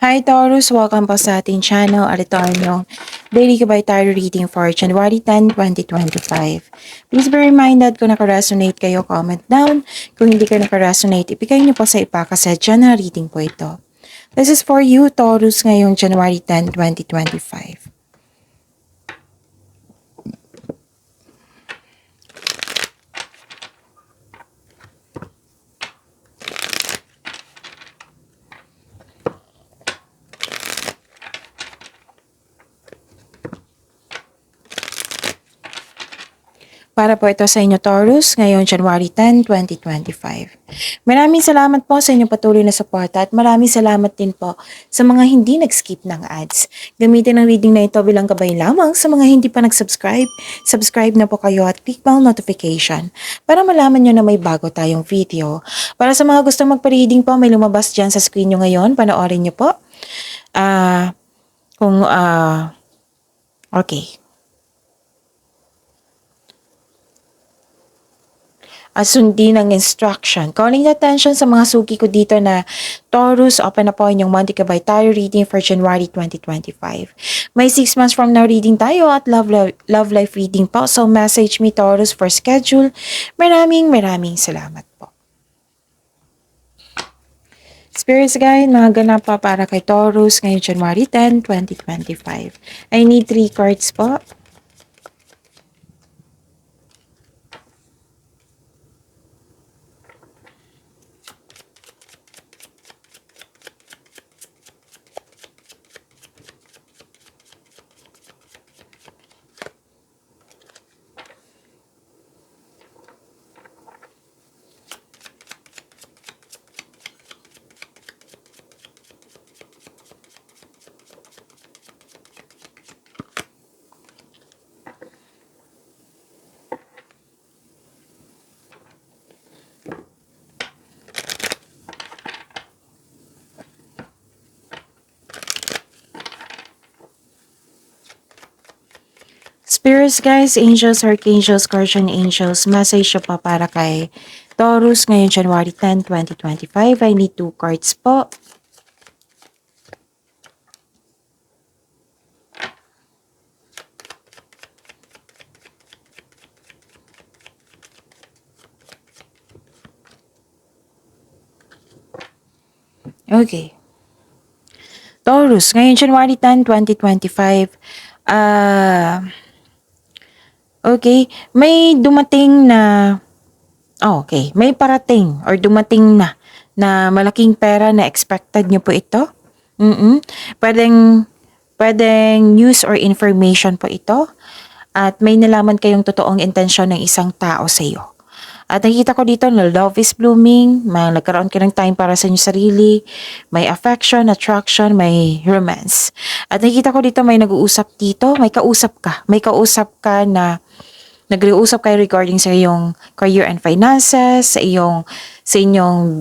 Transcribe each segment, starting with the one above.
Hi Taurus! Welcome po sa ating channel at ito ang inyong Daily Gabay Tarot Reading for January 10, 2025. Please be reminded kung naka-resonate kayo, comment down. Kung hindi kayo naka-resonate, ipigay niyo po sa ipakasadya na reading po ito. This is for you, Taurus, ngayong January 10, 2025. Para po ito sa inyo, Taurus, ngayong January 10, 2025. Maraming salamat po sa inyong patuloy na suporta at maraming salamat din po sa mga hindi nag-skip ng ads. Gamitin ang reading na ito bilang gabay lamang sa mga hindi pa nag-subscribe. Subscribe na po kayo at click bell notification para malaman nyo na may bago tayong video. Para sa mga gustong magpa-reading po, may lumabas dyan sa screen nyo ngayon. Panoorin nyo po. Okay. Sundin ang instruction. Calling attention sa mga suki ko dito na Taurus, open na po inyong Monthly Gabay Tarot Reading for January 2025. May 6 months from now reading tayo at love life reading po. So message me Taurus for schedule. Maraming salamat po. Spirits Guide, mga ganap pa para kay Taurus ngayong January 10, 2025. I need 3 cards po. Spirits guys, angels, archangels, guardian angels, message pa para kay Taurus ngayong January 10, 2025. I need 2 cards po. Okay. Taurus, ngayong January 10, 2025, okay, may dumating na, may parating or dumating na malaking pera na expected nyo po ito. Pwedeng news or information po ito. At may nalaman kayong totoong intensyon ng isang tao sa iyo. At nakikita ko dito na love is blooming, nagkaroon ka ng time para sa inyong sarili, may affection, attraction, may romance. At nakikita ko dito may nag-uusap dito, may kausap ka na nag-uusap kayo regarding sa iyong career and finances, sa isang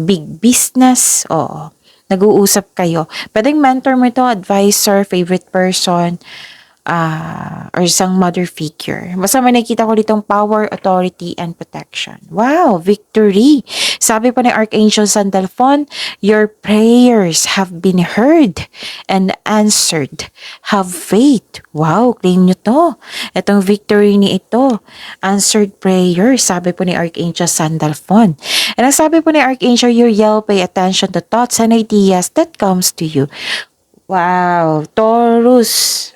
big business. Oo. Nag-uusap kayo. Pwedeng mentor mo ito, advisor, favorite person, or isang mother figure. Basta may nakita ko ditong power, authority, and protection. Wow, victory! Sabi pa ni Archangel Sandalphon, your prayers have been heard and answered. Have faith. Wow, claim nyo to. Itong victory ni ito, answered prayer, sabi po ni Archangel Sandalphon. And ang sabi po ni Archangel Uriel, pay attention to thoughts and ideas that comes to you. Wow, Taurus.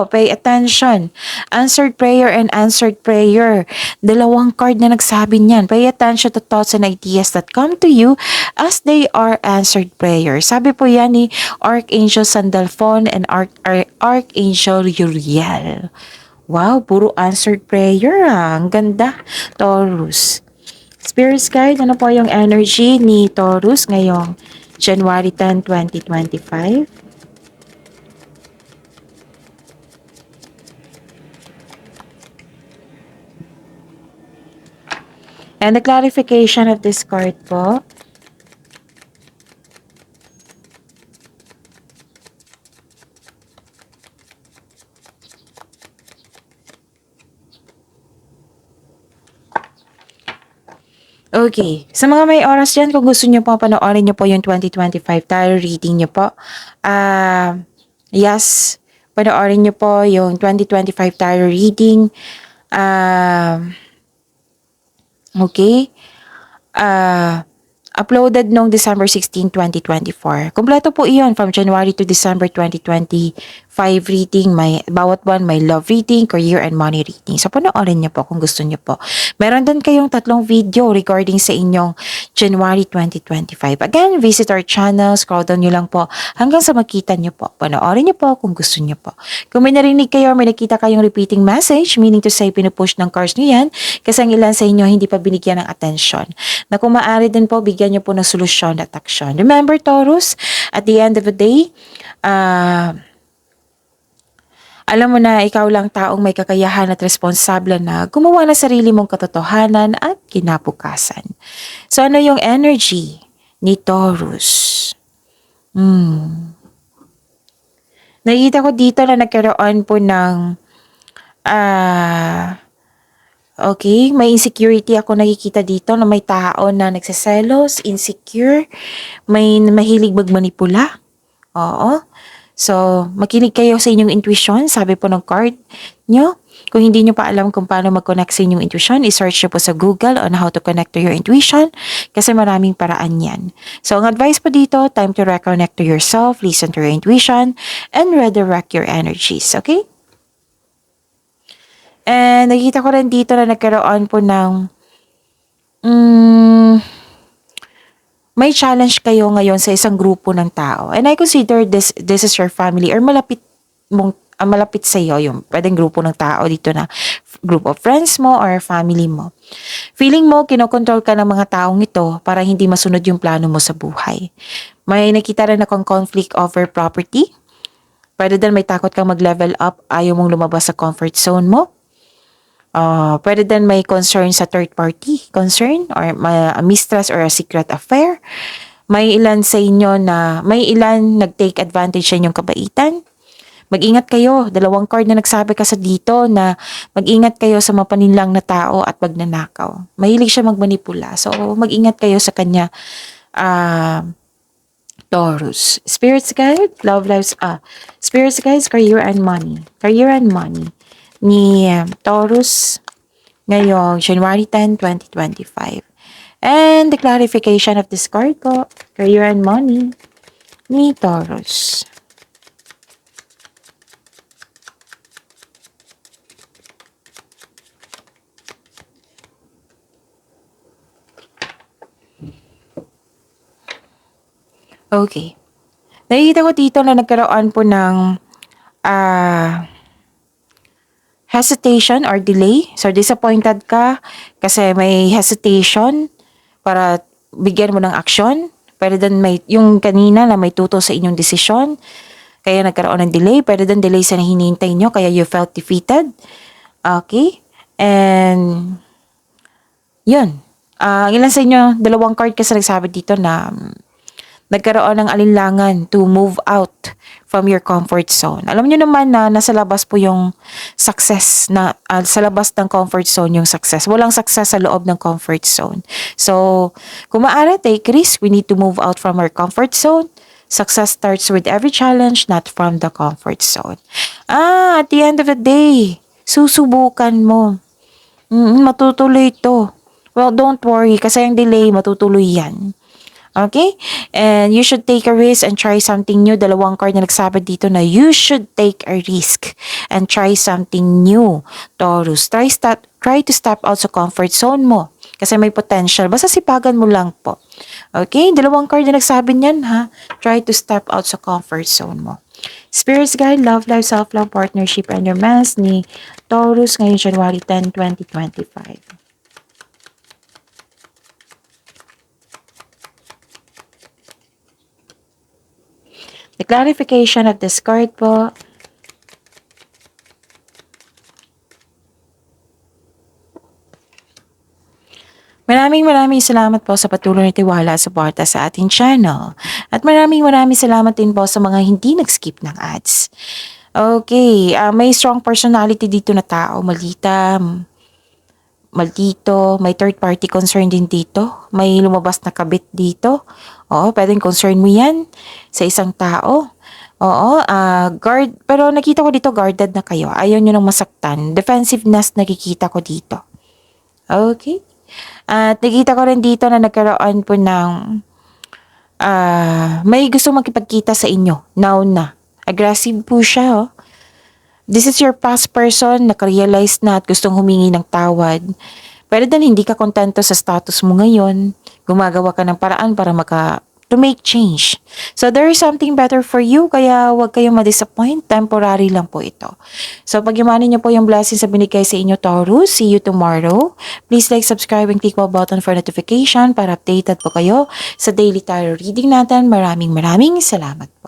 Pay attention. Answered prayer and answered prayer. Dalawang card na nagsabi niyan. Pay attention to thoughts and ideas that come to you as they are answered prayer. Sabi po yan ni Archangel Sandalphon and Archangel Uriel. Wow, puro answered prayer ah. Ang ganda, Taurus. Spirits Guide, ano po yung energy ni Taurus ngayong January 10, 2025? And the clarification of this card po. Okay. Sa mga may oras dyan, kung gusto nyo po, panoorin nyo po yung 2025 tarot reading nyo po. Yes, panoorin nyo po yung 2025 tarot reading. Okay. Uploaded noong December 16, 2024. Kompleto po iyon from January to December 2025 reading. May bawat buwan may love reading, career and money reading. So panoorin niyo po kung gusto niyo po. Meron din kayong 3 video regarding sa inyong January 2025. Again, visit our channel, scroll down niyo lang po hanggang sa makita niyo po. Panoorin niyo po kung gusto niyo po. Kung may narinig kayo, may nakita kayong repeating message, meaning to say pinupush ng cards niyo yan, kasi ang ilan sa inyo hindi pa binigyan ng attention. Na kung maaari din po, bigyan niyo po ng solusyon at aksyon. Remember, Taurus, at the end of the day, alam mo na ikaw lang taong may kakayahan at responsable na gumawa ng sarili mong katotohanan at kinabukasan. So ano yung energy ni Taurus? Nakita ko dito na nagkaroon po ng okay, may insecurity ako nakikita dito na may tao na nagseselos, insecure, may mahilig magmanipula. Oo. So, makinig kayo sa inyong intuition, sabi po ng card nyo. Kung hindi nyo pa alam kung paano mag-connect sa inyong intuition, isearch nyo po sa Google on how to connect to your intuition kasi maraming paraan yan. So, ang advice po dito, time to reconnect to yourself, listen to your intuition, and redirect your energies. Okay? And nakita ko rin dito na nagkaroon po ng may challenge kayo ngayon sa isang grupo ng tao. And I consider this is your family or malapit sa iyo yung pwedeng grupo ng tao dito na group of friends mo or family mo. Feeling mo kinokontrol ka ng mga taong ito para hindi masunod yung plano mo sa buhay. May nakita rin akong conflict over property. Pwede din may takot kang mag-level up, ayaw mong lumabas sa comfort zone mo. Pwede din may concern sa third party concern or a mistrust or a secret affair. May ilan sa inyo na may ilan nag-take advantage sa inyong kabaitan. Mag-ingat kayo. 2 card na nagsabi kasi dito na mag-ingat kayo sa mapaninlang na tao at magnanakaw. Mahilig siya magmanipula. So, mag-ingat kayo sa kanya. Taurus. Spirits guide, love lives, spirits guides, career and money. Career and money ni Taurus ngayong January 10, 2025. And the clarification of this card ko, career and money ni Taurus. Okay. Nakikita ko dito na nagkaroon po ng hesitation or delay. So, disappointed ka kasi may hesitation para bigyan mo ng aksyon. Pwede din may, yung kanina na may tuto sa inyong desisyon, kaya nagkaroon ng delay. Pwede din delay sa hinihintay nyo, kaya you felt defeated. Okay? And, yun. Ang ilan sa inyo, 2 card kasi nagsabi dito na nagkaroon ng alinlangan to move out from your comfort zone. Alam niyo naman na nasa labas po yung success, na sa labas ng comfort zone yung success. Walang success sa loob ng comfort zone. So, kung maaari, take risk. We need to move out from our comfort zone. Success starts with every challenge, not from the comfort zone. At the end of the day, susubukan mo. Matutuloy to. Well, don't worry, kasi yung delay, matutuloy yan. Okay? And you should take a risk and try something new. 2 card na nagsabi dito na you should take a risk and try something new. Taurus, try to step out sa comfort zone mo. Kasi may potential. Basta sipagan mo lang po. Okay? 2 card na nagsabi niyan, ha? Try to step out sa comfort zone mo. Spirits Guide, Love Life, Self-Love, Partnership, and Romance ni Taurus ngayong January 10, 2025. The clarification of this card po. Maraming salamat po sa patuloy na tiwala at suporta sa ating channel. At maraming salamat din po sa mga hindi nag-skip ng ads. Okay, may strong personality dito na tao, Malita. maldito, may third party concern din dito, may lumabas na kabit dito. Oo, pwedeng concern mo yan sa isang tao. Oo, guard, pero nakita ko dito guarded na kayo. Ayaw nyo nang masaktan. Defensiveness nakikita ko dito. Okay? At nakita ko rin dito na nagkaroon po ng may gusto makipagkita sa inyo. Now na. Aggressive po siya, oh. This is your past person, nakarealize na at gustong humingi ng tawad. Pero din hindi ka kontento sa status mo ngayon. Gumagawa ka ng paraan para to make change. So there is something better for you, kaya huwag kayong ma-disappoint. Temporary lang po ito. So pag-imanin niyo po yung blessings sa binigay sa inyo, Taurus. See you tomorrow. Please like, subscribe, and click the button for notification para updated po kayo sa daily tarot reading natin. Maraming salamat po.